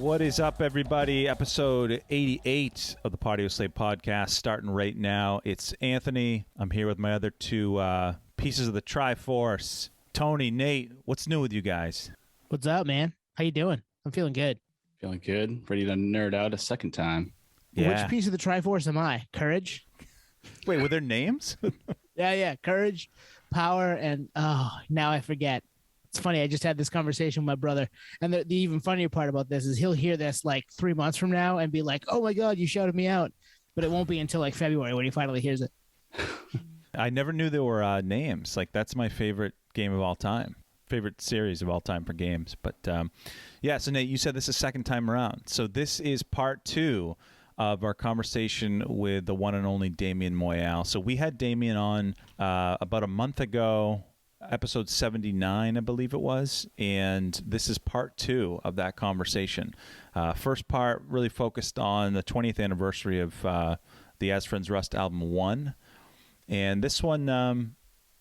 What is up, everybody? Episode 88 of the Patio Slave podcast starting right now. It's Anthony. I'm here with my other two pieces of the Triforce. Tony, Nate, what's new with you guys? What's up, man? How you doing? I'm feeling good. Feeling good. Ready to nerd out a second time. Yeah. Which piece of the Triforce am I? Courage? Wait, were there names? Yeah. Courage, power, and now I forget. It's funny. I just had this conversation with my brother, and the even funnier part about this is he'll hear this like 3 months from now and be like, "Oh my God, you shouted me out," but it won't be until like February when he finally hears it. I never knew there were names. Like, that's my favorite game of all time. Favorite series of all time for games. But yeah, so Nate, you said this is second time around. So this is part two of our conversation with the one and only Damien Moyal. So we had Damien on about a month ago, episode 79, I believe it was, and this is part two of that conversation. First part really focused on the 20th anniversary of the As Friends Rust album 1, and this one,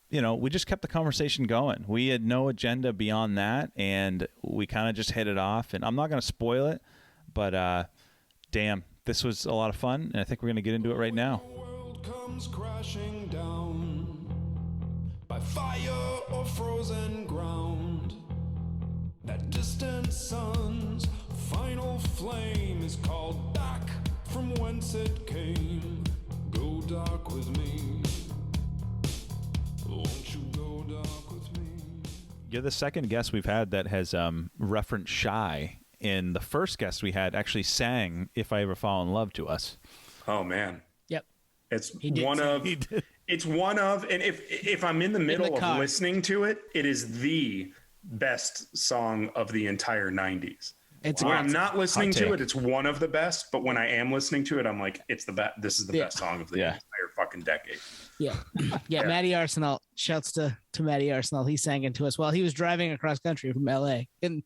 we just kept the conversation going. We had no agenda beyond that, and we kind of just hit it off, and I'm not going to spoil it, but damn, this was a lot of fun, and I think we're going to get into it right now. The world comes crashing down by fire or frozen ground. That distant sun's final flame is called back from whence it came. Go dark with me. Won't you go dark with me? You're the second guest we've had that has referenced Shai, and the first guest we had actually sang "If I Ever Fall in Love" to us. Oh man. Yep. It's one of, and if I'm in the middle of listening to it, it is the best song of the entire 90s. When I'm not listening to it, it's one of the best, but when I am listening to it, I'm like, it's the best. This is the best song of the entire fucking decade. Yeah. Matty Arsenal. Shouts to Matty Arsenal. He sang it to us while he was driving across country from LA, and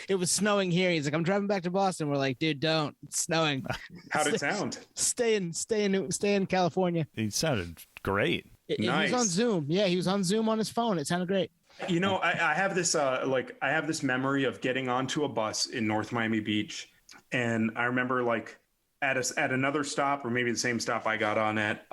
it was snowing here. He's like, "I'm driving back to Boston." We're like, "Dude, don't. It's snowing." How'd it sound? Stay in California. He sounded great. Nice. He was on Zoom. Yeah, he was on Zoom on his phone. It sounded great. You know, I have this I have this memory of getting onto a bus in North Miami Beach, and I remember like at another stop, or maybe the same stop I got on at,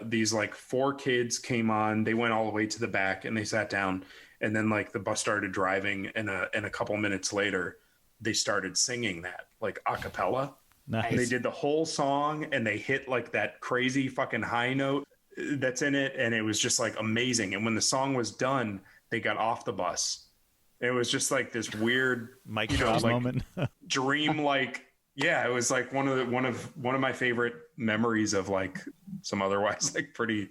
these like four kids came on. They went all the way to the back and they sat down, and then like the bus started driving, and a couple minutes later they started singing that like a cappella. Nice. And they did the whole song, and they hit like that crazy fucking high note that's in it, and it was just like amazing. And when the song was done, they got off the bus. It was just like this weird Mike drop moment. Dream, like, yeah, it was like one of my favorite memories of like some otherwise like pretty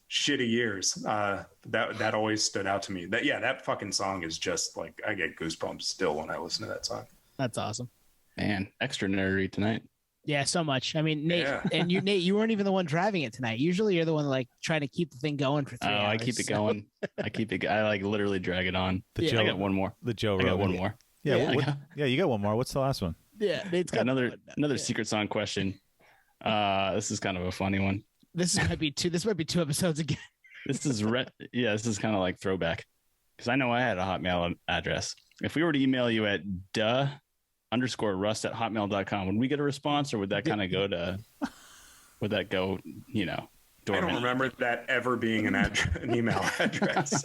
shitty years. That always stood out to me. That fucking song is just like, I get goosebumps still when I listen to that song. That's awesome. Man, extra nerdy tonight. Yeah, so much. I mean, Nate, and Nate, you weren't even the one driving it tonight. Usually you're the one like trying to keep the thing going for 3 hours. I keep it going. I like literally drag it on. I got one more. The Joe I got one more. Yeah, you got one more. What's the last one? Yeah, Nate's got another secret song question. This is kind of a funny one. This might be two episodes again. This is this is kind of like throwback, because I know I had a Hotmail address. If we were to email you at _rust@hotmail.com, would we get a response, or would that kind of go to? Would that go? Dormant? I don't remember that ever being an email address.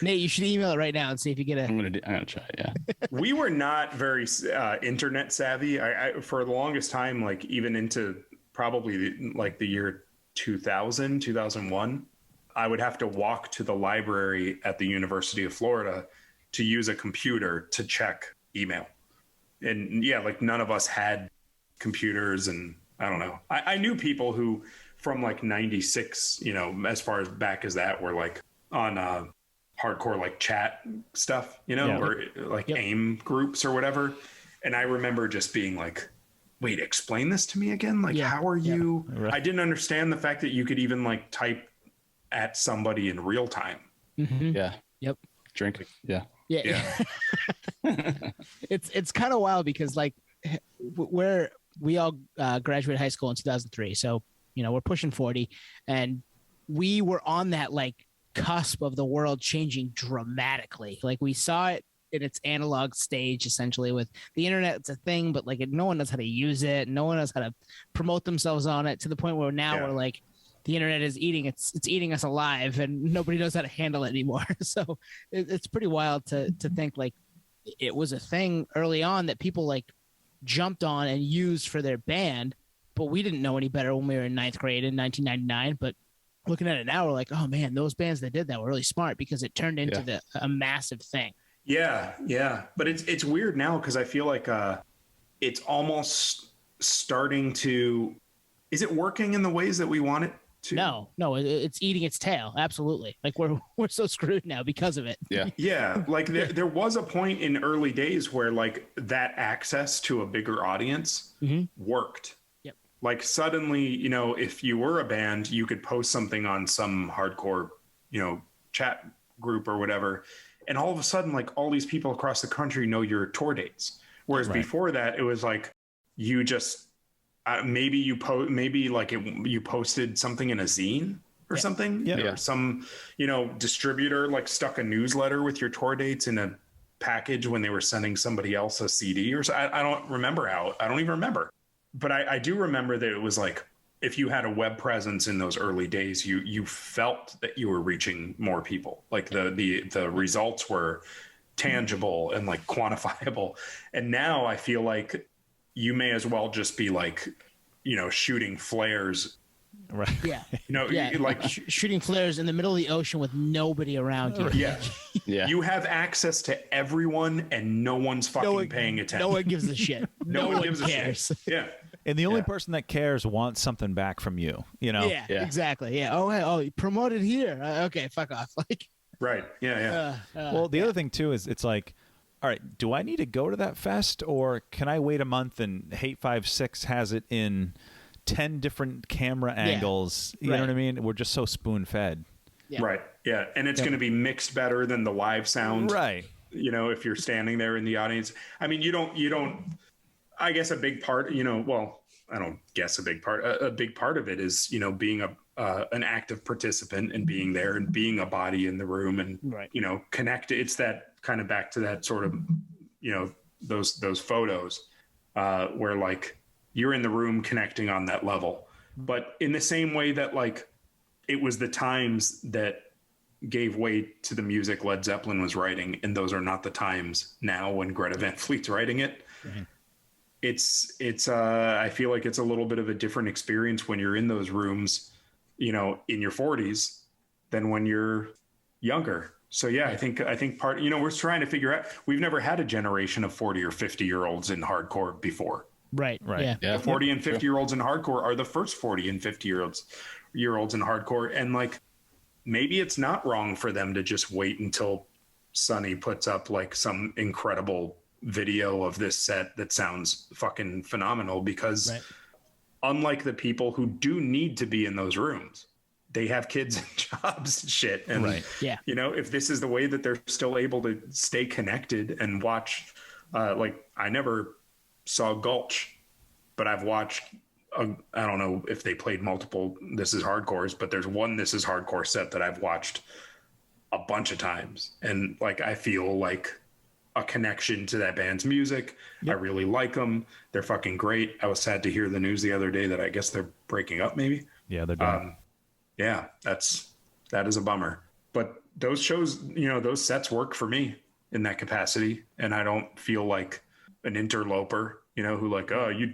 Nate, you should email it right now and see if you get it. I'm gonna try. Yeah. We were not very internet savvy. I for the longest time, like even into probably like the year 2000, 2001, I would have to walk to the library at the University of Florida to use a computer to check email. And yeah, like none of us had computers, and I don't know. I knew people who from like 96, as far as back as that, were like on hardcore like chat stuff, or like AIM groups or whatever. And I remember just being like, wait, explain this to me again? Like, how are you? Right. I didn't understand the fact that you could even like type at somebody in real time. Mm-hmm. Yeah. Yep. Drink. Yeah. It's kind of wild because like we all graduated high school in 2003. So, we're pushing 40, and we were on that like cusp of the world changing dramatically. Like we saw it in its analog stage, essentially. With the internet, it's a thing, but like no one knows how to use it. No one knows how to promote themselves on it, to the point where now we're like, the internet is it's eating us alive, and nobody knows how to handle it anymore. So it's pretty wild to think like it was a thing early on that people like jumped on and used for their band, but we didn't know any better when we were in 9th grade in 1999. But looking at it now, we're like, oh man, those bands that did that were really smart, because it turned into a massive thing. Yeah. But it's weird now, because I feel like it's almost starting to. Is it working in the ways that we want it to? No, it's eating its tail. Absolutely. Like we're so screwed now because of it. Yeah. Like there was a point in early days where like that access to a bigger audience worked. Like suddenly, you know, if you were a band, you could post something on some hardcore, you know, chat group or whatever, and all of a sudden, like all these people across the country know your tour dates. Whereas before that, it was like you just you posted something in a zine or something, or some, you know, distributor like stuck a newsletter with your tour dates in a package when they were sending somebody else a CD or so. I don't even remember. But I do remember that it was like, if you had a web presence in those early days, you felt that you were reaching more people. Like the results were tangible and like quantifiable. And now I feel like you may as well just be like, you know, shooting flares. Right. Yeah. You know, like shooting flares in the middle of the ocean with nobody around you. Yeah. You have access to everyone and no one's fucking paying attention. No one gives a shit. No one gives a shit. Yeah. And the only person that cares wants something back from you, you know? Yeah, exactly. Yeah. Oh, you promoted here. Okay, fuck off. Like. Right. Yeah. Well, the other thing too is it's like, all right, do I need to go to that fest, or can I wait a month and Hate 5/6 has it in 10 different camera angles? You know what I mean? We're just so spoon fed. Yeah. Right. Yeah. And it's going to be mixed better than the live sound. Right. You know, if you're standing there in the audience. I mean, you don't, I guess a big part, you know, well, I don't guess a big part of it is, you know, being an active participant and being there and being a body in the room and, you know, connect. It's that kind of back to that sort of, you know, those photos where like you're in the room connecting on that level. But in the same way that like it was the times that gave way to the music Led Zeppelin was writing, and those are not the times now when Greta Van Fleet's writing it. Mm-hmm. It's I feel like it's a little bit of a different experience when you're in those rooms, you know, in your 40s than when you're younger. So yeah, I think part, you know, we're trying to figure out, we've never had a generation of 40 or 50-year-olds in hardcore before. Right. Yeah. The 40 and 50-year-olds in hardcore are the first 40 and 50-year-olds in hardcore. And like, maybe it's not wrong for them to just wait until Sonny puts up like some incredible video of this set that sounds fucking phenomenal, because unlike the people who do need to be in those rooms, they have kids and jobs and shit. And you know, if this is the way that they're still able to stay connected and watch, like I never saw Gulch, but I've watched, I don't know if they played multiple This Is Hardcores, but there's one This Is Hardcore set that I've watched a bunch of times. And like, I feel like a connection to that band's music. I really like them. They're fucking great. I was sad to hear the news the other day that I guess they're breaking up maybe. Yeah, they're done. Yeah, that is a bummer. But those shows, you know, those sets work for me in that capacity. And I don't feel like an interloper, you know, who like, oh, you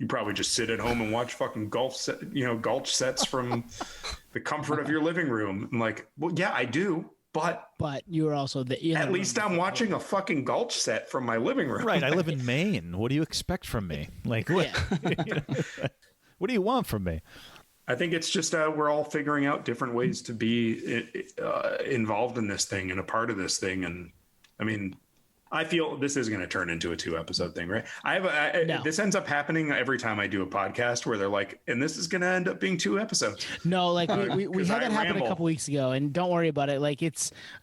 probably just sit at home and watch fucking Gulch sets from the comfort of your living room. I'm like, well, yeah, I do. But you were also at least I'm watching a fucking Gulch set from my living room. Right. I live in Maine. What do you expect from me? Like, what, what do you want from me? I think it's just we're all figuring out different ways to be involved in this thing and a part of this thing. And I mean, I feel this is going to turn into a 2-episode thing, right? This ends up happening every time I do a podcast where they're like, and this is going to end up being 2 episodes. No, like we had that happen a couple weeks ago, and don't worry about it. Like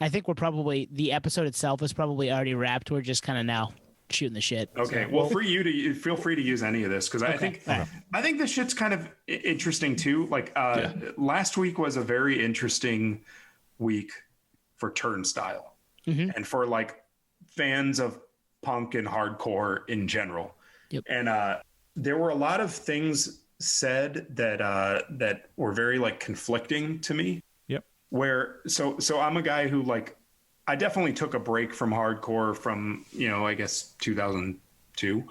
I think the episode itself is probably already wrapped. We're just kind of now shooting the shit. Okay. So, well, for you to feel free to use any of this, because I think this shit's kind of interesting too. Like last week was a very interesting week for Turnstile, and for like fans of punk and hardcore in general. Yep. And there were a lot of things said that were very like conflicting to me. Yep. Where so I'm a guy who like I definitely took a break from hardcore from, I guess 2002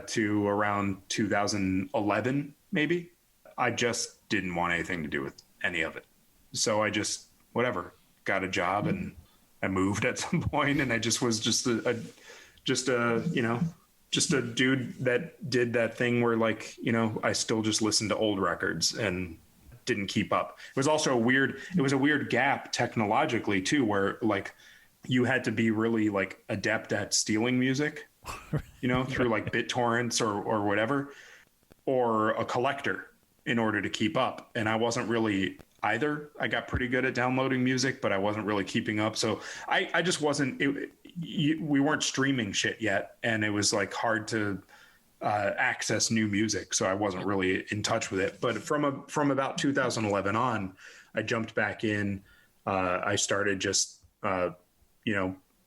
to around 2011 maybe. I just didn't want anything to do with any of it. So I just whatever, got a job and I moved at some point, and I just was just a dude that did that thing where like, I still just listened to old records and didn't keep up. It was also a weird gap technologically too, where like you had to be really like adept at stealing music, through like BitTorrents or whatever, or a collector in order to keep up. And I wasn't really either. I got pretty good at downloading music, but I wasn't really keeping up. So I just wasn't, we weren't streaming shit yet. And it was like hard to access new music. So I wasn't really in touch with it. But from about 2011 on, I jumped back in. I started just,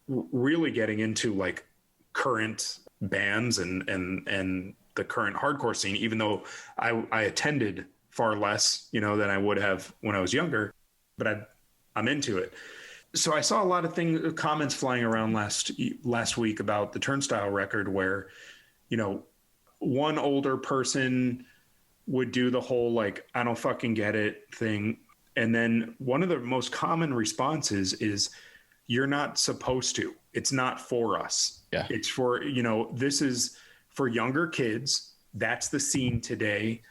really getting into like current bands and the current hardcore scene, even though I attended far less, than I would have when I was younger, but I'm into it. So I saw a lot of comments flying around last week about the Turnstile record where, one older person would do the whole, like, I don't fucking get it thing. And then one of the most common responses is, you're not supposed to. It's not for us. Yeah. It's for, this is for younger kids. That's the scene today.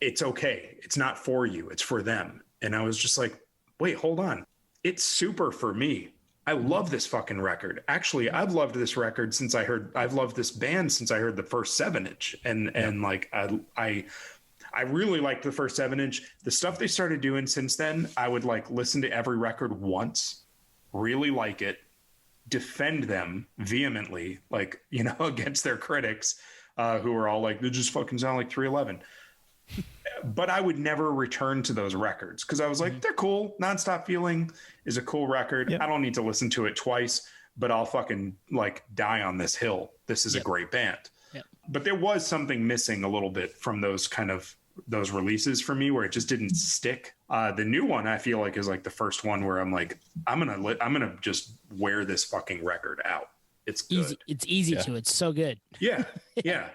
It's okay. It's not for you. It's for them. And I was just like, wait, hold on. It's super for me. I love this fucking record. Actually, I've loved this record I've loved this band since I heard the first 7-inch. And like, I really liked the first 7-inch. The stuff they started doing since then, I would like listen to every record once, really like it, defend them vehemently, like, against their critics, who are all like, they just fucking sound like 311. But I would never return to those records because I was like, they're cool. Nonstop Feeling is a cool record. Yep. I don't need to listen to it twice, but I'll fucking like die on this hill. This is a great band. Yep. But there was something missing a little bit from those releases for me where it just didn't stick. The new one I feel like is like the first one where I'm like, I'm gonna just wear this fucking record out. It's good. Easy. It's easy to. It's so good. Yeah. Yeah.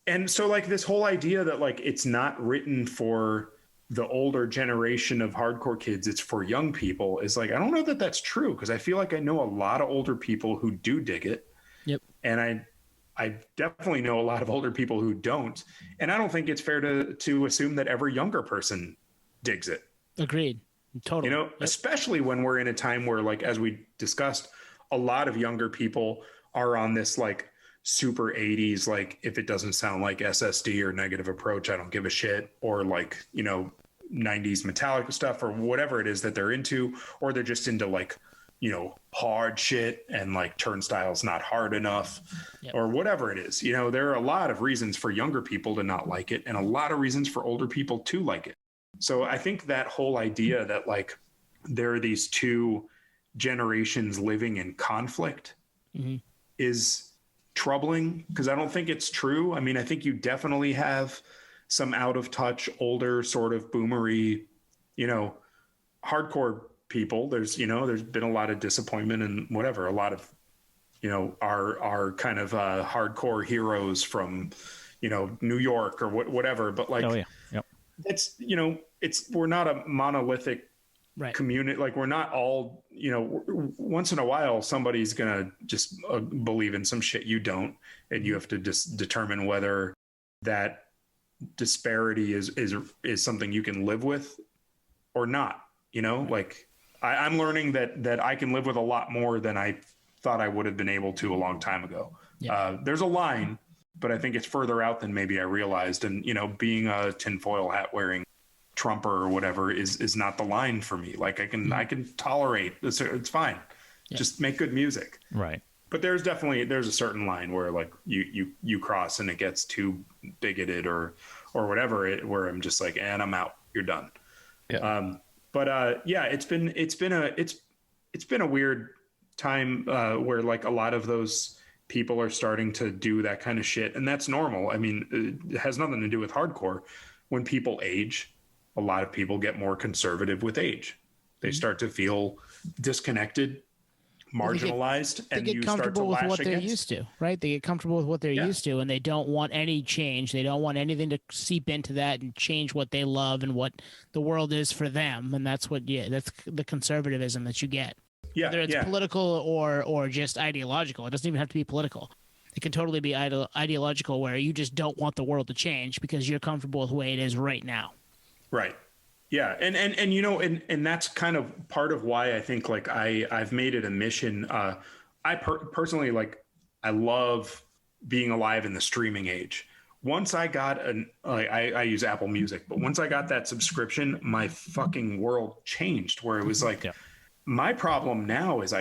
And so like this whole idea that like it's not written for the older generation of hardcore kids, it's for young people, is like, I don't know that that's true, because I feel like I know a lot of older people who do dig it. Yep. And I definitely know a lot of older people who don't. And I don't think it's fair to assume that every younger person digs it. Agreed. Totally. Especially when we're in a time where, like, as we discussed, a lot of younger people are on this like super 80s, like, if it doesn't sound like SSD or Negative Approach, I don't give a shit, or like, 90s Metallica stuff or whatever it is that they're into, or they're just into like, hard shit and like Turnstile's not hard enough, or whatever it is. There are a lot of reasons for younger people to not like it and a lot of reasons for older people to like it. So I think that whole idea that like there are these two generations living in conflict is troubling, because I don't think it's true. I mean, I think you definitely have some out of touch, older, sort of boomery, hardcore people. There's been a lot of disappointment and whatever. A lot of, our kind of hardcore heroes from, New York or whatever. But like, it's, we're not a monolithic community. Like, we're not all, once in a while somebody's gonna just believe in some shit you don't, and you have to just determine whether that disparity is something you can live with or not. Like I'm learning that I can live with a lot more than I thought I would have been able to a long time ago. There's a line, but I think it's further out than maybe I realized. And being a tinfoil hat wearing Trumper or whatever is not the line for me. Like I can tolerate this. It's fine. Just make good music. Right. But there's a certain line where like you cross and it gets too bigoted or whatever, where I'm just like, and I'm out, you're done. Yeah. It's been a weird time where like a lot of those people are starting to do that kind of shit, and that's normal. I mean, it has nothing to do with hardcore. When people age, a lot of people get more conservative with age. They start to feel disconnected, marginalized, They and get you start to comfortable with lash what they're against. used to, right? They get comfortable with what they're Yeah. used to, and they don't want any change. They don't want anything to seep into that and change what they love and what the world is for them. And that's that's the conservatism that you get. Yeah, Whether it's political or just ideological. It doesn't even have to be political. It can totally be ideological, where you just don't want the world to change because you're comfortable with the way it is right now. Right. Yeah. And you know, and that's kind of part of why I think like I've made it a mission. I personally, like, I love being alive in the streaming age. Once I got I use Apple Music, but once I got that subscription, my fucking world changed, where it was like, my problem now is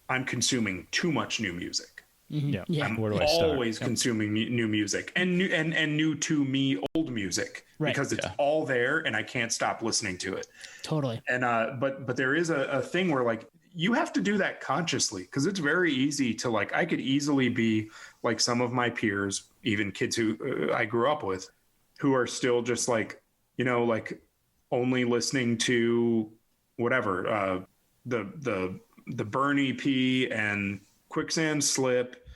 I'm consuming too much new music. Yeah. I'm Where do I start? always consuming new music and new to me old music, Right. because it's all there and I can't stop listening to it. Totally. And but there is a thing where like you have to do that consciously, because it's very easy to like, I could easily be like some of my peers, even kids who I grew up with, who are still just like, you know, like only listening to whatever the Burn EP and Quicksand Slip,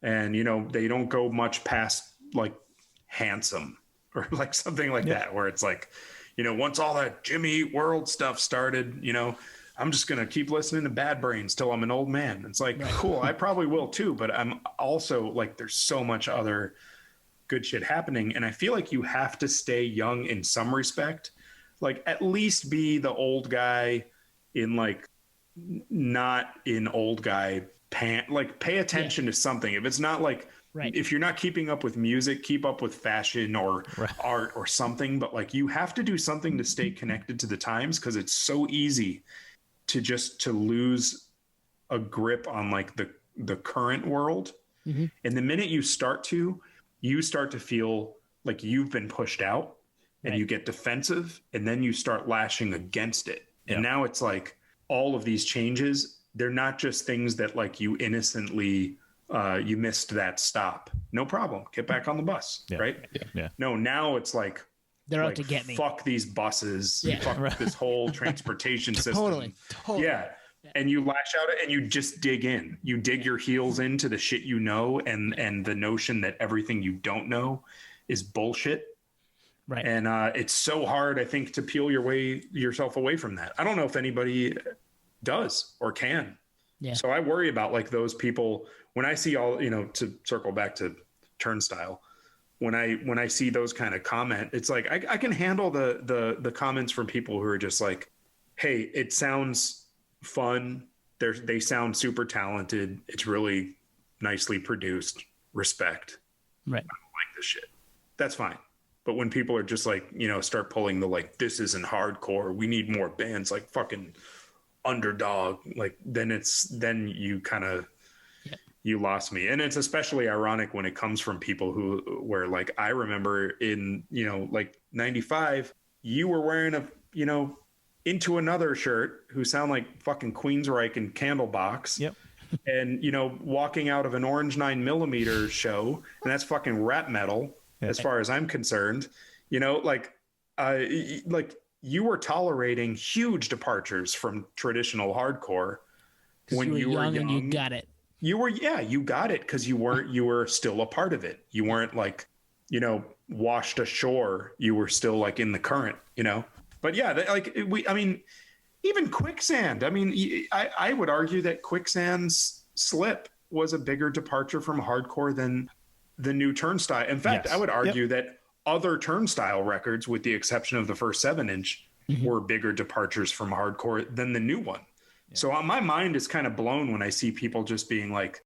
and you know, they don't go much past like Handsome or like something like that, where it's like, you know, once all that Jimmy Eat World stuff started, you know, I'm just gonna keep listening to Bad Brains till I'm an old man. It's like, cool, I probably will too, but I'm also like, there's so much other good shit happening, and I feel like you have to stay young in some respect, like at least be the old guy in like, not in old guy like pay attention to something. If it's not like, if you're not keeping up with music, keep up with fashion or art or something, but like you have to do something to stay connected to the times, because it's so easy to lose a grip on like the current world. And the minute you start to feel like you've been pushed out, and you get defensive, and then you start lashing against it. And now it's like all of these changes, they're not just things that like you innocently you missed that stop, no problem, get back on the bus, right? No, now it's like they're out to get me. Fuck these buses, fuck this whole transportation system. Totally. And you lash out and you just dig in, you dig your heels into the shit you know, and the notion that everything you don't know is bullshit. Right. And it's so hard, I think, to peel yourself away from that. I don't know if anybody does or can. Yeah. So I worry about like those people when I see all, you know, to circle back to Turnstile, when I see those kind of comment, it's like I can handle the comments from people who are just like, hey, it sounds fun. They sound super talented. It's really nicely produced. Respect. Right. I don't like this shit. That's fine. But when people are just like, you know, start pulling the like, this isn't hardcore, we need more bands like fucking Underdog, like then you kind of you lost me. And it's especially ironic when it comes from people where like I remember in, you know, like 95, you were wearing a, you know, Into Another shirt who sound like fucking Queensryche and Candlebox. Yep. And, you know, walking out of an Orange 9mm show, and that's fucking rap metal as far as I'm concerned, you know, like you were tolerating huge departures from traditional hardcore when you were young and you got it. You got it because you were still a part of it. You weren't like, you know, washed ashore. You were still like in the current, you know. But yeah, even Quicksand. I mean, I would argue that Quicksand's Slip was a bigger departure from hardcore than the new Turnstile. In fact, I would argue that other Turnstile records, with the exception of the first 7-inch, were bigger departures from hardcore than the new one. So my mind is kind of blown when I see people just being like,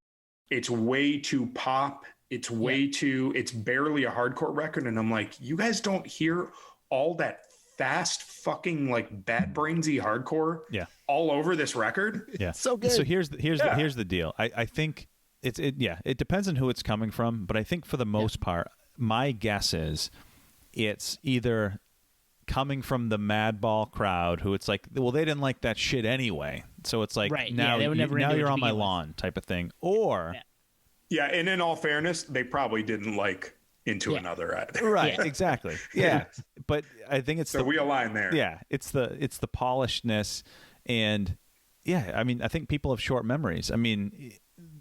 it's way too pop. It's way too, it's barely a hardcore record. And I'm like, you guys don't hear all that fast fucking like Bat Brainsy hardcore all over this record? Yeah. So good. So here's the deal. I think it depends on who it's coming from, but I think for the most part, my guess is it's either coming from the Madball crowd, who it's like, well, they didn't like that shit anyway. So it's like, Right. now, Yeah, they were never now into it you're to on my begin with. lawn type of thing. Or, Yeah, and in all fairness, they probably didn't like Into Yeah. Another either. right, Yeah. exactly. Yeah. But I think it's So we align there. yeah, it's the polishedness. And yeah, I mean, I think people have short memories. I mean,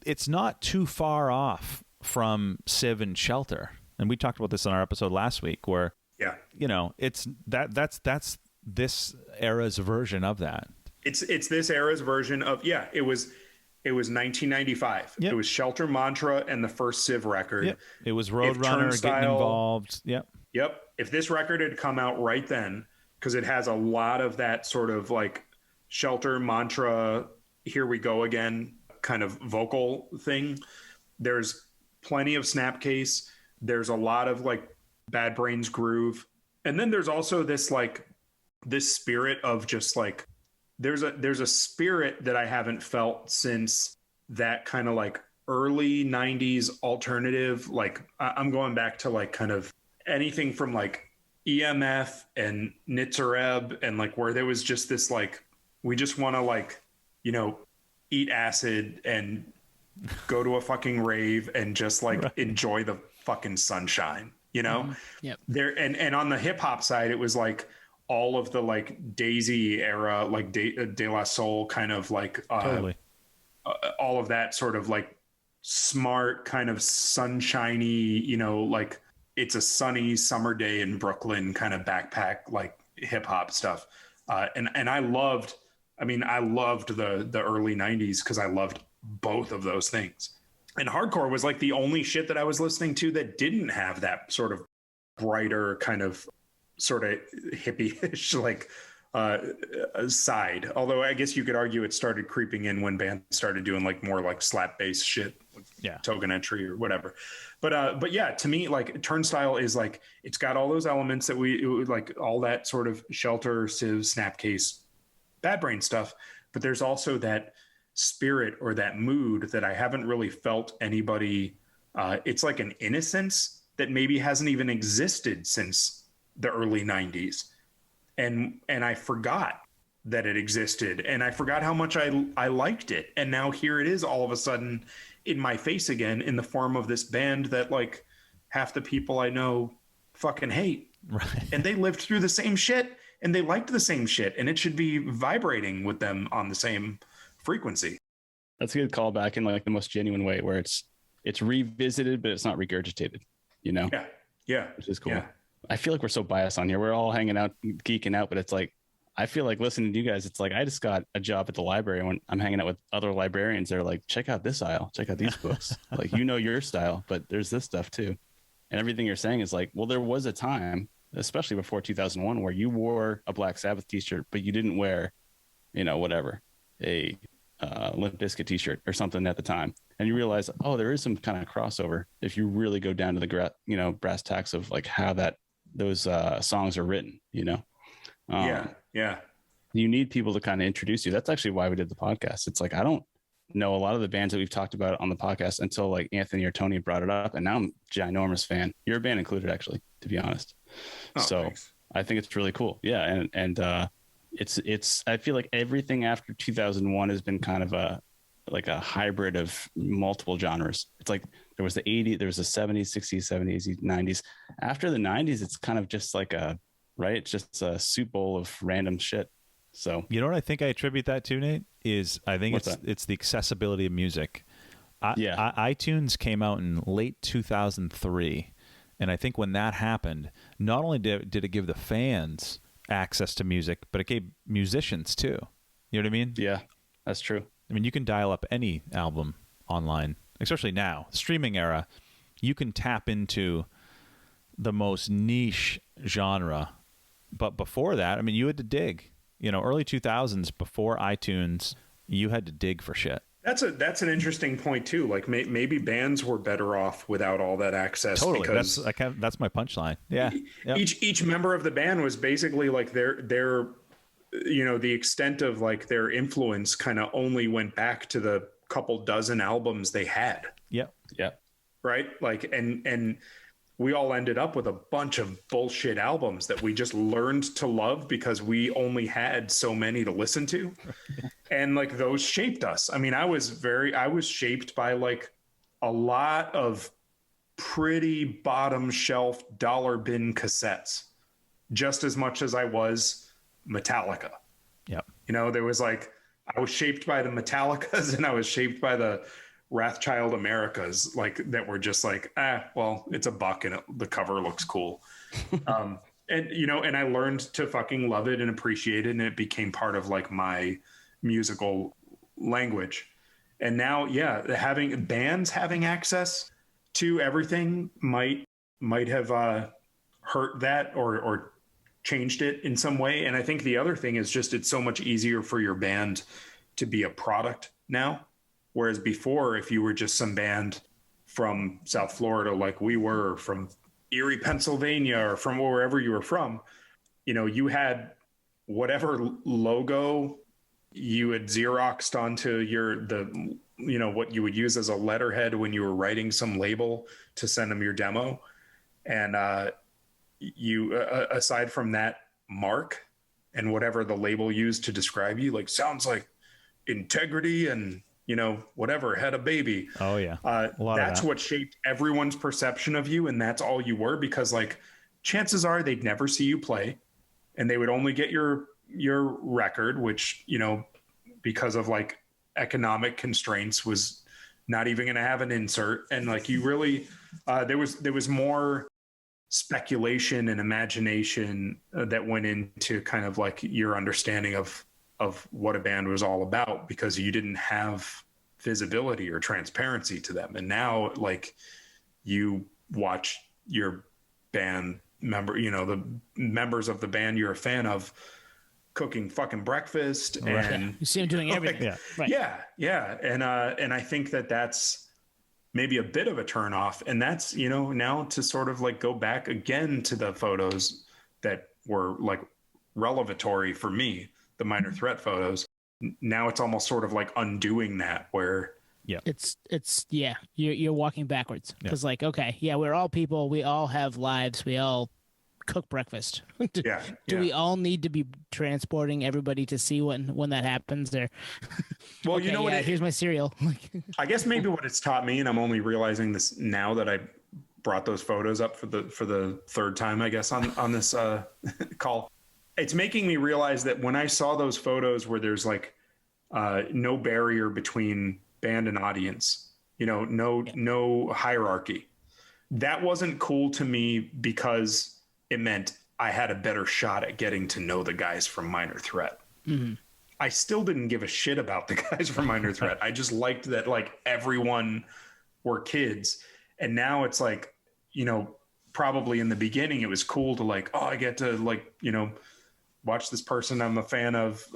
it's not too far off from Civ and Shelter. And we talked about this on our episode last week where, Yeah. you know, it's that's this era's version of that. It's this era's version of it was 1995. Yep. It was Shelter Mantra and the first Civ record. Yep. It was Roadrunner getting involved. Yep. Yep. If this record had come out right then, because it has a lot of that sort of like Shelter Mantra, here we go again kind of vocal thing. There's plenty of Snapcase. There's a lot of like Bad Brains groove. And then there's also this spirit of just like, there's a spirit that I haven't felt since that kind of like early 90s alternative. Like I'm going back to like kind of anything from like EMF and Nitzareb, and like where there was just this like, we just want to like, you know, eat acid and go to a fucking rave and just like enjoy the fucking sunshine, you know? Yep. There and on the hip hop side, it was like all of the like Daisy era, like De La Soul kind of like Totally. all of that sort of like smart kind of sunshiny, you know, like it's a sunny summer day in Brooklyn kind of backpack like hip hop stuff. And I loved the early 90s because I loved both of those things. And hardcore was like the only shit that I was listening to that didn't have that sort of brighter kind of sort of hippie-ish like side. Although I guess you could argue it started creeping in when bands started doing like more like slap bass shit, like Token Entry or whatever. But yeah, to me, like Turnstile is like, it's got all those elements that we like, all that sort of Shelter, Civ, Snapcase, Bad Brain stuff. But there's also that spirit or that mood that I haven't really felt anybody. It's like an innocence that maybe hasn't even existed since the early 90s. And I forgot that it existed, and I forgot how much I liked it. And now here it is all of a sudden in my face again in the form of this band that like half the people I know fucking hate. Right. And they lived through the same shit and they liked the same shit, and it should be vibrating with them on the same frequency. That's a good callback in like the most genuine way, where it's revisited, but it's not regurgitated, you know? Yeah. Which is cool. Yeah. I feel like we're so biased on here. We're all hanging out, geeking out, but it's like, I feel like listening to you guys, it's like, I just got a job at the library when I'm hanging out with other librarians. They're like, check out this aisle, check out these books. Like, you know, your style, but there's this stuff too. And everything you're saying is like, well, there was a time, especially before 2001, where you wore a Black Sabbath t-shirt, but you didn't wear, you know, whatever, a Limp Bizkit t-shirt or something at the time. And you realize, oh, there is some kind of crossover if you really go down to the brass tacks of like how those songs are written, you know? Yeah. You need people to kind of introduce you. That's actually why we did the podcast. It's like, I don't know a lot of the bands that we've talked about on the podcast until like Anthony or Tony brought it up. And now I'm a ginormous fan. Your band included, actually, to be honest. So thanks. I think it's really cool. Yeah. And it's, I feel like everything after 2001 has been kind of a hybrid of multiple genres. It's like there was the 80s, there was the 70s, 60s, 70s, 90s. After the 90s, it's kind of just like it's just a soup bowl of random shit. So You know what I think I attribute that to, Nate? Is I think What's it's the accessibility of music. Yeah. iTunes came out in late 2003, and I think when that happened, not only did it give the fans access to music, but it gave musicians too. You know what I mean? Yeah, that's true. I mean, you can dial up any album online, especially now, streaming era. You can tap into the most niche genre. But before that, I mean, you had to dig. You know, early 2000s, before iTunes, you had to dig for shit. That's an interesting point too. Like maybe bands were better off without all that access. Totally, because that's my punchline. Yeah, yep. Each member of the band was basically like their you know, the extent of like their influence kind of only went back to the couple dozen albums they had. Yep. Yeah. Right. Like, and we all ended up with a bunch of bullshit albums that we just learned to love because we only had so many to listen to. And like those shaped us. I mean, I was shaped by like a lot of pretty bottom shelf dollar bin cassettes, just as much as I was Metallica. Yep. You know, there was like, I was shaped by the Metallicas and I was shaped by the Wrathchild Americas, like that were just like, well, it's $1 and the cover looks cool. And, you know, and I learned to fucking love it and appreciate it. And it became part of like my musical language. And now, yeah, having bands having access to everything might have hurt that or changed it in some way. And I think the other thing is just, it's so much easier for your band to be a product now. Whereas before, if you were just some band from South Florida, like we were, from Erie, Pennsylvania, or from wherever you were from, you know, you had whatever logo you had Xeroxed onto what you would use as a letterhead when you were writing some label to send them your demo. And you, aside from that mark and whatever the label used to describe you, like sounds like integrity and, you know, whatever, had a baby. Oh yeah. That's what shaped everyone's perception of you. And that's all you were, because like chances are they'd never see you play and they would only get your record, which, you know, because of like economic constraints was not even going to have an insert. And like, you really, there was more speculation and imagination that went into kind of like your understanding of what a band was all about, because you didn't have visibility or transparency to them. And now like you watch your band member, you know, the members of the band you're a fan of cooking fucking breakfast and you see them doing everything. Like, yeah. And I think that's maybe a bit of a turn off. And that's, you know, now to sort of like go back again to the photos that were like revelatory for me, the Minor Threat photos. Now it's almost sort of like undoing that, where it's you're walking backwards, because like, okay, yeah, we're all people, we all have lives, we all cook breakfast. Do we all need to be transporting everybody to see when that happens? Or well, okay, you know what, here's my cereal. I guess maybe what it's taught me, and I'm only realizing this now that I brought those photos up for the third time, I guess, on this call. It's making me realize that when I saw those photos where there's like no barrier between band and audience, you know, no hierarchy, that wasn't cool to me, because it meant I had a better shot at getting to know the guys from Minor Threat. Mm-hmm. I still didn't give a shit about the guys from Minor Threat. I just liked that like everyone were kids. And now it's like, you know, probably in the beginning it was cool to like, oh, I get to like, you know, watch this person I'm a fan of,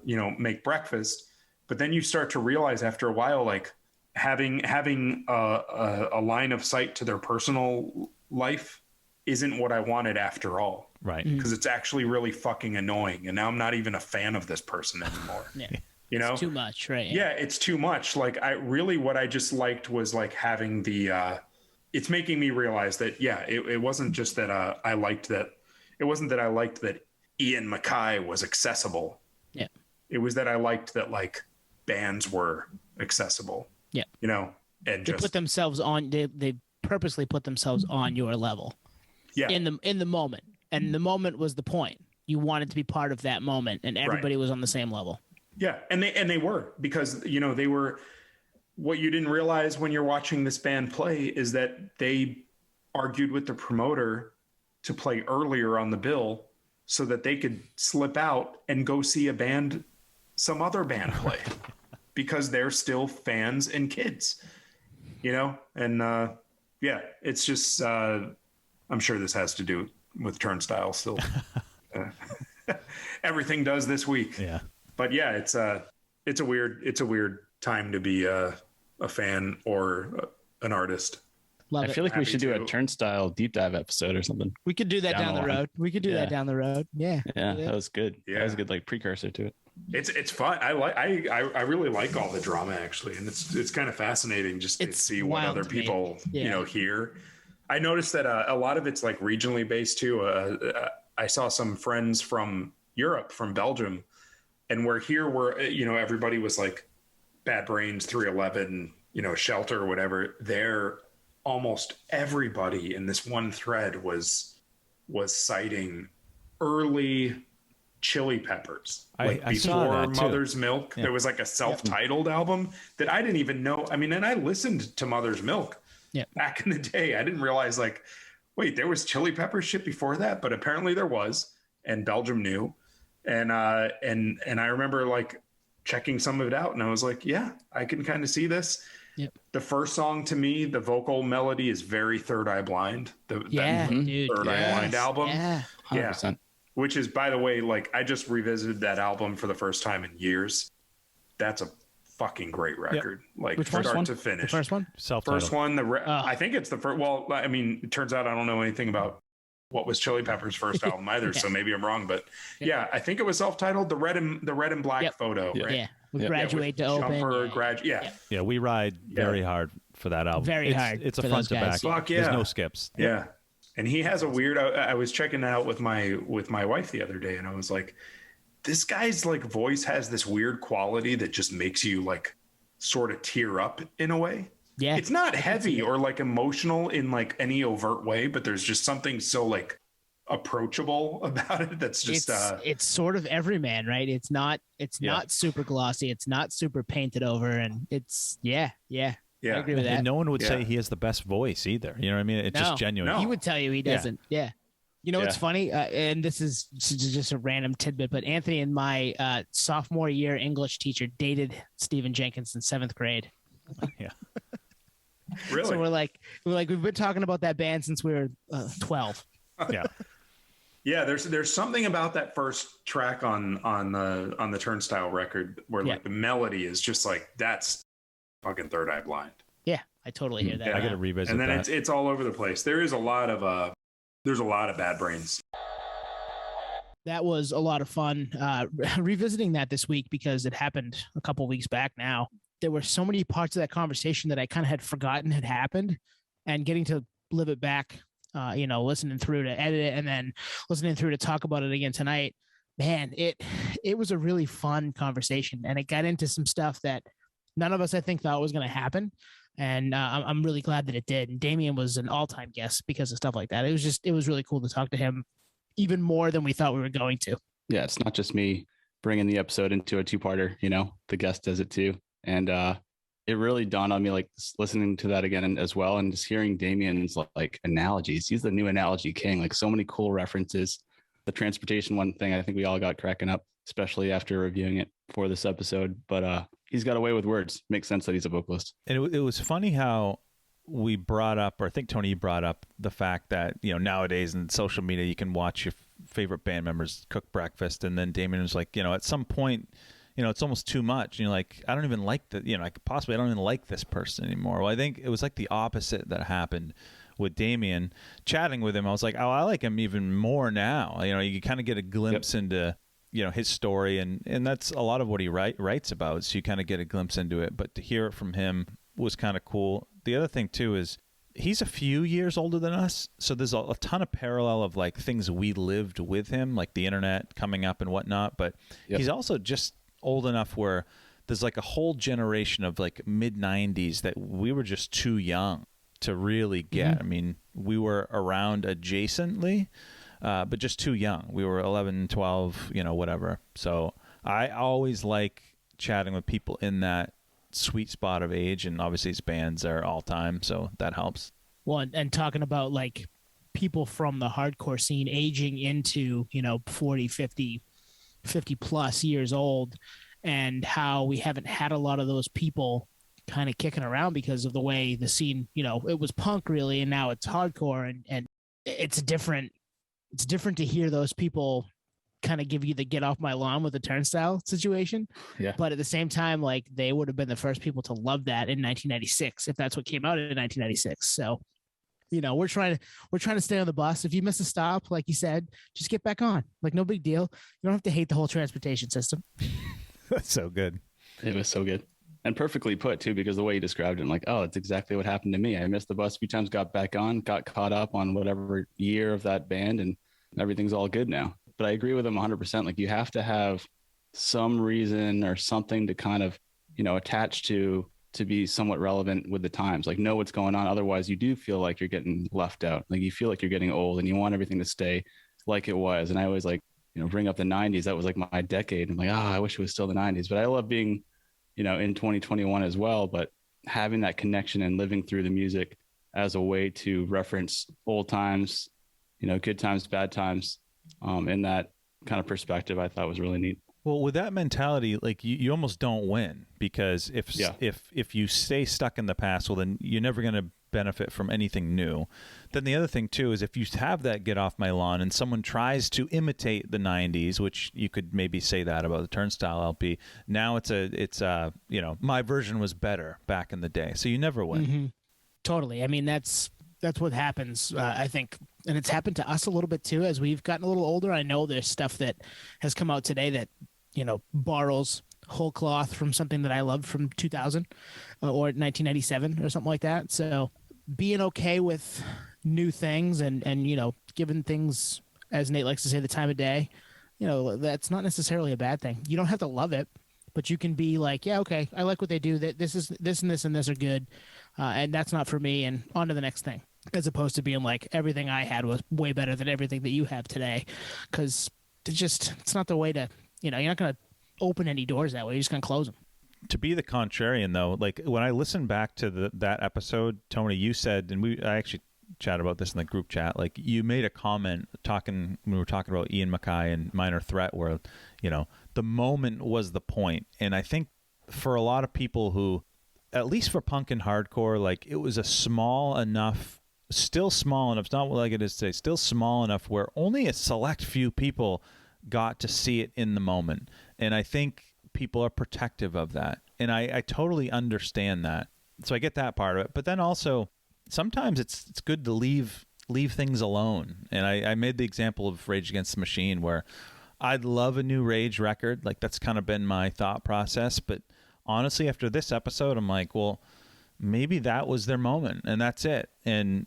you know, make breakfast. But then you start to realize after a while, like having a line of sight to their personal life isn't what I wanted after all. Right. Because it's actually really fucking annoying. And now I'm not even a fan of this person anymore. You know, it's too much, right? Yeah, it's too much. Like what I just liked was like having the, it's making me realize that, it wasn't just that I liked that. It wasn't that I liked that Ian Mackay was accessible. Yeah. It was that I liked that like bands were accessible. Yeah. You know, and they put themselves on, they purposely put themselves on your level. Yeah. In the moment. And the moment was the point. You wanted to be part of that moment, and everybody was on the same level. Yeah. And they were, because, you know, they were, what you didn't realize when you're watching this band play is that they argued with the promoter to play earlier on the bill so that they could slip out and go see some other band play, because they're still fans and kids, you know? And it's just, I'm sure this has to do with Turnstile still. Everything does this week. Yeah. But yeah, it's a weird time to be a fan or an artist. I feel like we should do a Turnstile deep dive episode or something. We could do that down the road. We could do that down the road. Yeah. Yeah, that was good. Yeah. That was a good like precursor to it. It's fun. I really like all the drama actually, and it's kind of fascinating just to see what other people you know hear. I noticed that a lot of it's like regionally based too. I saw some friends from Europe, from Belgium, and we're here where, you know, everybody was like Bad Brains, 311, you know, Shelter or whatever. There, almost everybody in this one thread was citing early Chili Peppers, like I saw before that too. Mother's Milk. Yeah. There was like a self-titled album that I didn't even know. I mean, and I listened to Mother's Milk back in the day. I didn't realize, like, wait, there was Chili Peppers shit before that, but apparently there was, and Belgium knew. And I remember like checking some of it out, and I was like, yeah, I can kind of see this. Yep. The first song, to me, the vocal melody is very Third Eye Blind. That dude. Third Eye Blind album. Yeah. 100%. Which is, by the way, like, I just revisited that album for the first time in years. That's a fucking great record. Like, Which start one? to finish. The first one? Self-titled. First one, I think it's the first. Well, I mean, it turns out I don't know anything about what was Chili Peppers' first album either, so maybe I'm wrong. But yeah, I think it was self-titled. The red and black photo. Yeah. Right? Yeah. With Yeah. Graduate to Jumper, Open. Yeah, we ride very hard for that album. Very hard It's a for front those to back. guys. Fuck yeah. There's no skips. Yeah. And he has a weird, I was checking it out with my wife the other day, and I was like, this guy's like voice has this weird quality that just makes you like sort of tear up in a way. Yeah. It's not heavy or like emotional in like any overt way, but there's just something so like approachable about it. That's just, it's sort of everyman, right? It's not super glossy. It's not super painted over. And it's, yeah. I agree with that. And no one would say he has the best voice either. You know what I mean? It's just genuine. He would tell you he doesn't. Yeah. You know, Yeah. what's funny, and this is just a random tidbit, but Anthony and my sophomore year English teacher dated Stephen Jenkins in 7th grade. Yeah. really? So we're like, we've been talking about that band since we were 12. Yeah. Yeah, there's something about that first track on the Turnstile record where like the melody is just like, that's fucking Third Eye Blind. Yeah, I totally hear that. Yeah. I got to revisit And then that. it's all over the place. There's a lot of Bad Brains. That was a lot of fun revisiting that this week because it happened a couple weeks back now. There were so many parts of that conversation that I kind of had forgotten had happened, and getting to live it back, listening through to edit it and then listening through to talk about it again tonight, man, it was a really fun conversation, and it got into some stuff that none of us, I think, thought was going to happen. And I'm really glad that it did. And Damien was an all-time guest because of stuff like that. It was really cool to talk to him even more than we thought we were going to. Yeah, it's not just me bringing the episode into a two-parter, the guest does it too. And it really dawned on me, like, listening to that again as well, and just hearing Damien's like analogies. He's the new analogy king, like so many cool references. The transportation one thing, I think we all got cracking up, especially after reviewing it for this episode. But he's got a way with words. Makes sense that he's a vocalist. And it was funny how we brought up, or I think Tony brought up, the fact that, nowadays in social media, you can watch your favorite band members cook breakfast. And then Damien was like, at some point, it's almost too much. And you're like, I don't even like I don't even like this person anymore. Well, I think it was like the opposite that happened with Damien. Chatting with him, I was like, oh, I like him even more now. You kind of get a glimpse into his story, and that's a lot of what he writes about, so you kind of get a glimpse into it. But to hear it from him was kind of cool. The other thing too is he's a few years older than us, so there's a ton of parallel of like things we lived with him, like the internet coming up and whatnot. But he's also just old enough where there's like a whole generation of like mid-90s that we were just too young to really get. I mean, we were around adjacently, but just too young. We were 11, 12, whatever. So I always like chatting with people in that sweet spot of age, and obviously his bands are all time, so that helps. Well, and talking about like people from the hardcore scene aging into, 40, 50 plus years old, and how we haven't had a lot of those people kind of kicking around because of the way the scene, it was punk really, and now it's hardcore, and it's different to hear those people kind of give you the get off my lawn with the Turnstile situation. Yeah. But at the same time, like, they would have been the first people to love that in 1996, if that's what came out in 1996. So, we're trying to stay on the bus. If you miss a stop, like you said, just get back on. Like, no big deal. You don't have to hate the whole transportation system. That's so good. It was so good. And perfectly put too, because the way you described it, I'm like, oh, it's exactly what happened to me. I missed the bus a few times, got back on, got caught up on whatever year of that band, and everything's all good now. But I agree with him 100%. Like, you have to have some reason or something to kind of, attach to be somewhat relevant with the times, like know what's going on. Otherwise you do feel like you're getting left out. Like you feel like you're getting old and you want everything to stay like it was. And I always like, bring up the 90s. That was like my decade. I'm like, I wish it was still the 90s, but I love being, in 2021 as well, but having that connection and living through the music as a way to reference old times, good times, bad times, in that kind of perspective, I thought was really neat. Well, with that mentality, like you almost don't win, because if you stay stuck in the past, well, then you're never going to benefit from anything new. Then the other thing too is if you have that get off my lawn and someone tries to imitate the 90s, which you could maybe say that about the Turnstile LP, now it's my version was better back in the day. So you never win. Mm-hmm. Totally. I mean, that's what happens, I think. And it's happened to us a little bit too, as we've gotten a little older. I know there's stuff that has come out today that, borrows whole cloth from something that I loved from 2000 or 1997 or something like that. So being okay with new things and giving things, as Nate likes to say, the time of day, that's not necessarily a bad thing. You don't have to love it, but you can be like, yeah, okay, I like what they do. This is this and this and this are good. And that's not for me, and on to the next thing, as opposed to being like, everything I had was way better than everything that you have today. Because it's not the way to, you're not going to open any doors that way. You're just going to close them. To be the contrarian, though, like when I listened back to that episode, Tony, you said, and I actually chatted about this in the group chat, like you made a comment when we were talking about Ian MacKaye and Minor Threat, where, the moment was the point. And I think for a lot of people who, at least for punk and hardcore, like it was still small enough, it's not like it is today, still small enough where only a select few people got to see it in the moment. And I think people are protective of that. And I totally understand that. So I get that part of it. But then also, sometimes it's good to leave things alone. And I made the example of Rage Against the Machine, where I'd love a new Rage record. Like that's kind of been my thought process. But honestly, after this episode, I'm like, well, maybe that was their moment and that's it. And,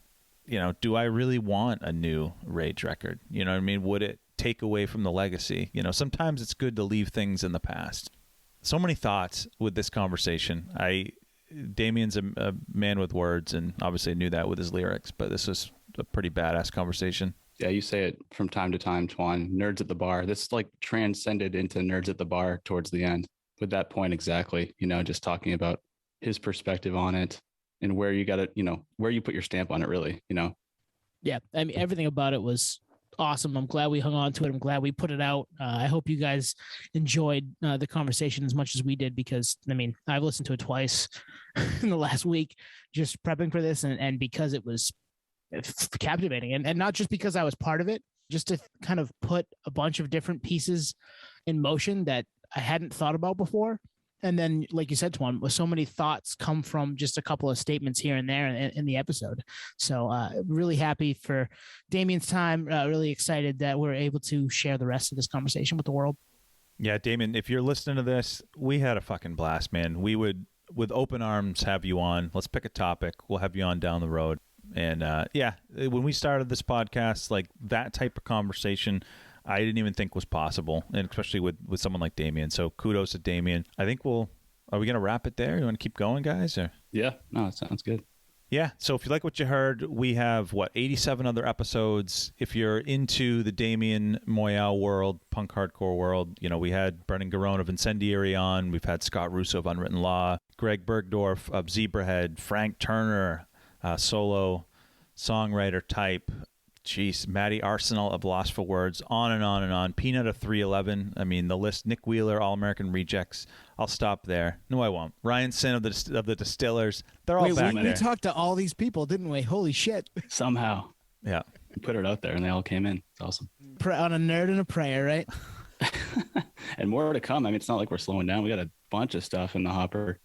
do I really want a new Rage record? You know what I mean? Would it take away from the legacy? Sometimes it's good to leave things in the past. So many thoughts with this conversation. Damien's a man with words, and obviously I knew that with his lyrics, but this was a pretty badass conversation. Yeah, you say it from time to time, Twan. Nerds at the bar. This like transcended into Nerds at the Bar towards the end with that point exactly. Just talking about his perspective on it and where you got it, where you put your stamp on it, really. Yeah, I mean, everything about it was awesome. I'm glad we hung on to it. I'm glad we put it out. I hope you guys enjoyed the conversation as much as we did, because I mean, I've listened to it twice in the last week just prepping for this, and because it was captivating, and not just because I was part of it, just to kind of put a bunch of different pieces in motion that I hadn't thought about before. And then, like you said, Twan, with so many thoughts come from just a couple of statements here and there in the episode. So really happy for Damien's time. Really excited that we're able to share the rest of this conversation with the world. Yeah, Damien, if you're listening to this, we had a fucking blast, man. We would, with open arms, have you on. Let's pick a topic. We'll have you on down the road. And when we started this podcast, like that type of conversation, I didn't even think was possible, and especially with someone like Damien. So kudos to Damien. I think are we going to wrap it there? You want to keep going, guys? Or? Yeah, no, it sounds good. Yeah, so if you like what you heard, we have, 87 other episodes. If you're into the Damien Moyal world, punk hardcore world, we had Brennan Garone of Incendiary on. We've had Scott Russo of Unwritten Law, Greg Bergdorf of Zebrahead, Frank Turner, solo songwriter type. Jeez, Matty Arsenal of Lost for Words, on and on and on. Peanut of 311. I mean, the list. Nick Wheeler, All American Rejects. I'll stop there. No, I won't. Ryan Sin of the Distillers. They're all back there. We talked to all these people, didn't we? Holy shit! Somehow, yeah, we put it out there, and they all came in. It's awesome. On a nerd and a prayer, right? And more to come. I mean, it's not like we're slowing down. We got a bunch of stuff in the hopper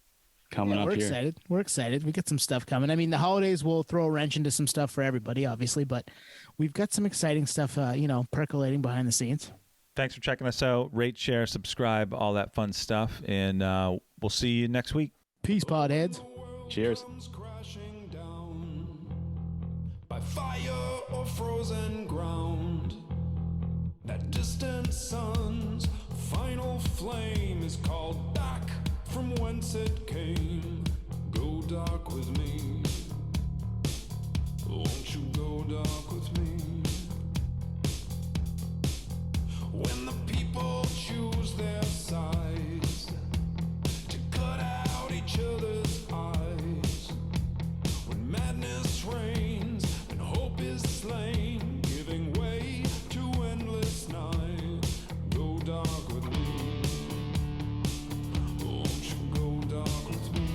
coming up here. We're excited. We got some stuff coming. I mean, the holidays will throw a wrench into some stuff for everybody, obviously, but we've got some exciting stuff, percolating behind the scenes. Thanks for checking us out. Rate, share, subscribe, all that fun stuff. And we'll see you next week. Peace, podheads. Cheers. Crashing down by fire or frozen ground. That distant sun's final flame is called back from whence it came. Go dark with me. Won't you go dark with me? When the people choose their sides to cut out each other's eyes, when madness reigns and hope is slain, giving way to endless night, go dark with me. Won't you go dark with me?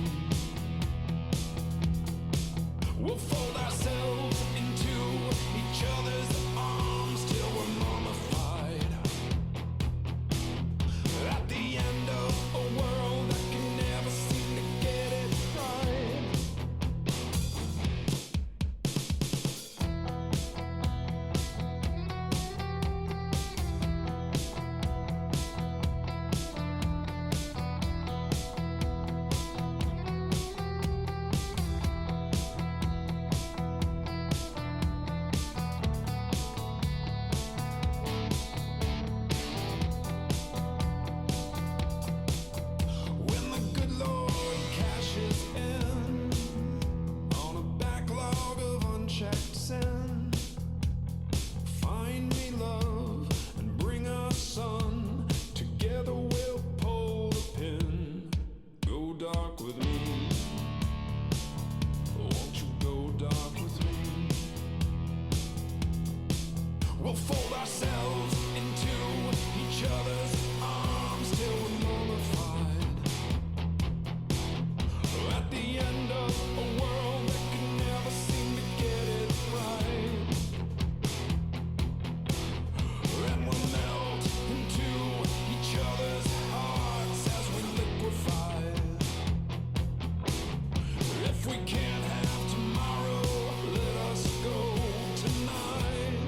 We'll fold ourselves into each other's arms till we're mummified. At the end of a world that can never seem to get it right. When the good Lord cashes in on a backlog of unchecked sin, find me love and bring us sun. Together we'll pull the pin. Go dark with me. Won't you go dark with me? We'll fold ourselves into each other's arms till we're mummified. At the end of a world that can never seem to get it right. And we'll melt into each other's hearts as we liquefy. If we can't have tomorrow, let us go tonight.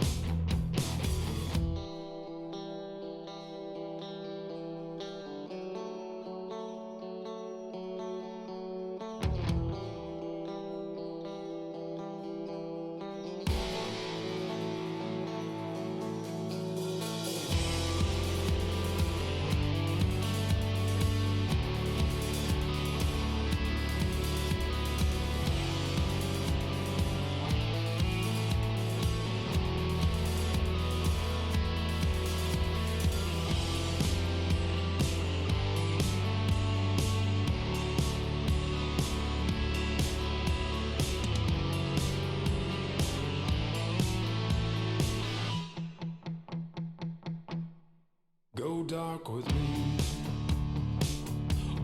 Go dark with me.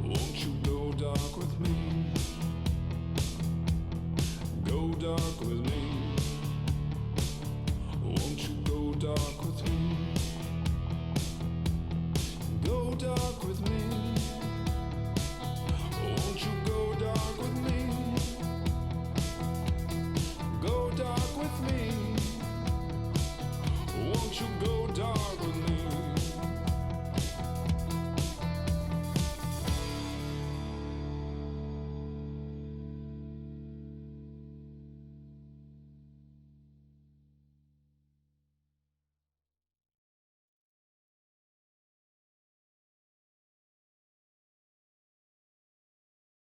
Won't you go dark with me?